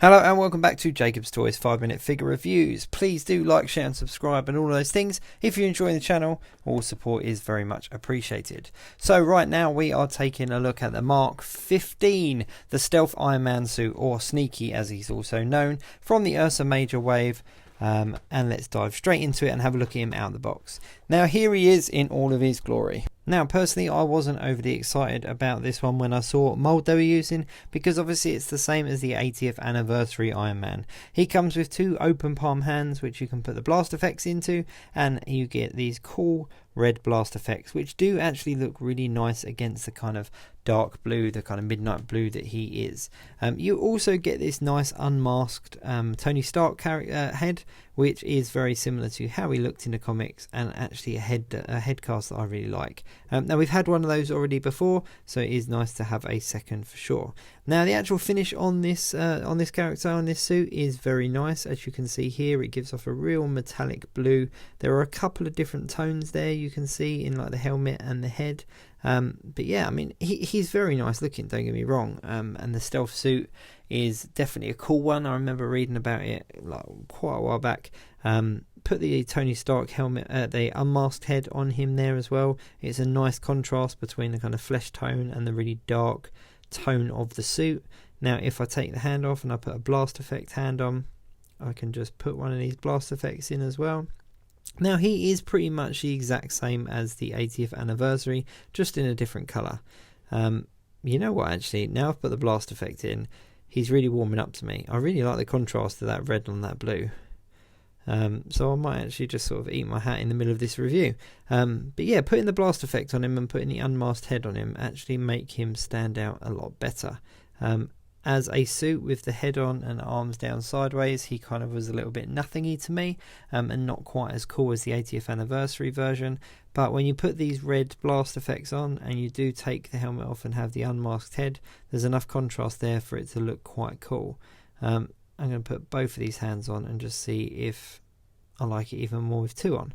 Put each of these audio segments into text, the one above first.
Hello and welcome back to Jacob's Toys 5-minute figure reviews. Please do like, share and subscribe and all those things. If you're enjoying the channel, all support is very much appreciated. So right now we are taking a look at the Mark 15, the Stealth Ironman suit, or Sneaky as he's also known, from the Ursa Major wave. And let's dive straight into it and have a look at him out of the box. Now here he is in all of his glory. Now personally I wasn't overly excited about this one when I saw what mould they were using, because obviously it's the same as the 80th anniversary Ironman. He comes with two open palm hands which you can put the blast effects into, and you get these cool red blast effects which do actually look really nice against the kind of dark blue, the kind of midnight blue that he is. You also get this nice unmasked Tony Stark head, which is very similar to how he looked in the comics, and actually a head cast that I really like. Now we've had one of those already before, so it is nice to have a second for sure. Now the actual finish on this character, on this suit, is very nice. As you can see here, it gives off a real metallic blue. There are a couple of different tones there you can see in like the helmet and the head. But yeah, I mean he's very nice looking, don't get me wrong, and the stealth suit is definitely a cool one. I remember reading about it like quite a while back. Put the Tony Stark helmet, the unmasked head on him there as well. It's a nice contrast between the kind of flesh tone and the really dark tone of the suit. Now if I take the hand off and I put a blast effect hand on, I can just put one of these blast effects in as well. Now he is pretty much the exact same as the 80th anniversary, just in a different colour. You know what, actually, now I've put the blast effect in, he's really warming up to me. I really like the contrast of that red on that blue. So I might actually just sort of eat my hat in the middle of this review. But yeah, putting the blast effect on him and putting the unmasked head on him actually make him stand out a lot better. As a suit with the head on and arms down sideways, he kind of was a little bit nothingy to me, and not quite as cool as the 80th anniversary version. But when you put these red blast effects on and you do take the helmet off and have the unmasked head, there's enough contrast there for it to look quite cool. I'm going to put both of these hands on and just see if I like it even more with two on.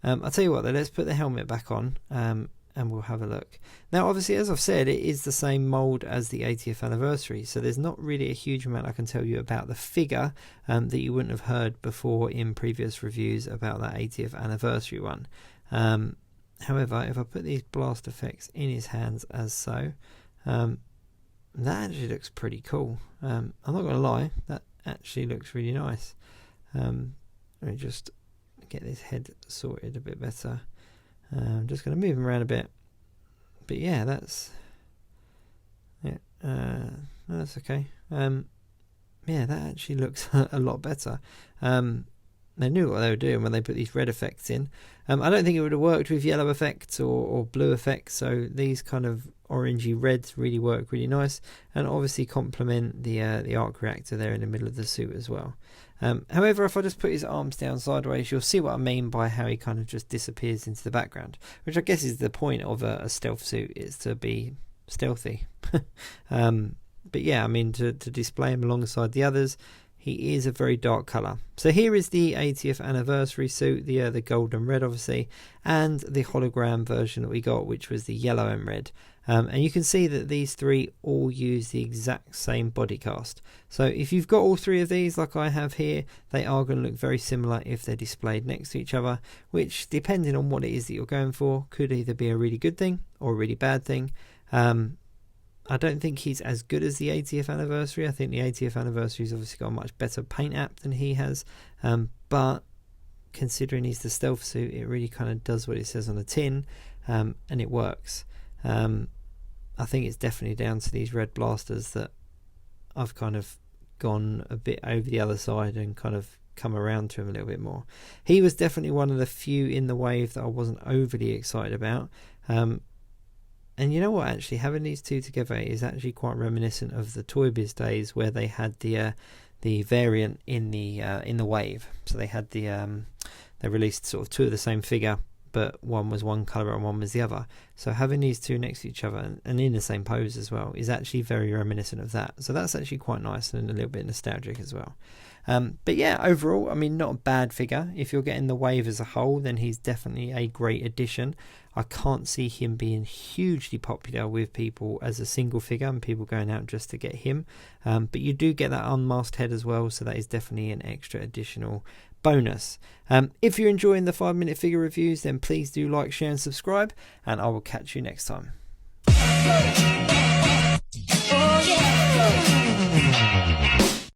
I'll tell you what though, let's put the helmet back on, and we'll have a look. Now obviously, as I've said, it is the same mould as the 80th anniversary, so there's not really a huge amount I can tell you about the figure that you wouldn't have heard before in previous reviews about that 80th anniversary one. However, if I put these blast effects in his hands as so, that actually looks pretty cool. I'm not going to lie, that actually looks really nice. Let me just get this head sorted a bit better. I'm just going to move him around a bit, but yeah, that's okay. Yeah, that actually looks a lot better. They knew what they were doing when they put these red effects in. I don't think it would have worked with yellow effects or blue effects, so these kind of orangey reds really work really nice, and obviously complement the arc reactor there in the middle of the suit as well. However, if I just put his arms down sideways, you'll see what I mean by how he kind of just disappears into the background, which I guess is the point of a stealth suit, is to be stealthy. But yeah, I mean, to display him alongside the others, he is a very dark colour. So here is the 80th anniversary suit, the gold and red obviously, and the hologram version that we got, which was the yellow and red. And you can see that these three all use the exact same body cast. So if you've got all three of these like I have here, they are going to look very similar if they're displayed next to each other, which, depending on what it is that you're going for, could either be a really good thing or a really bad thing. I don't think he's as good as the 80th anniversary. I think the 80th anniversary's obviously got a much better paint app than he has, but considering he's the stealth suit, it really kind of does what it says on the tin, and it works. I think it's definitely down to these red blasters that I've kind of gone a bit over the other side and kind of come around to him a little bit more. He was definitely one of the few in the wave that I wasn't overly excited about. And you know what, actually, having these two together is actually quite reminiscent of the Toy Biz days, where they had the variant in the wave. So they had they released sort of two of the same figure, but one was one colour and one was the other. So having these two next to each other and in the same pose as well is actually very reminiscent of that. So that's actually quite nice and a little bit nostalgic as well. But yeah, overall, I mean, not a bad figure. If you're getting the wave as a whole, then he's definitely a great addition. I can't see him being hugely popular with people as a single figure and people going out just to get him. But you do get that unmasked head as well, so that is definitely an extra additional bonus. If you're enjoying the 5-minute figure reviews, then please do like, share and subscribe, and I will catch you next time. Oh, yeah.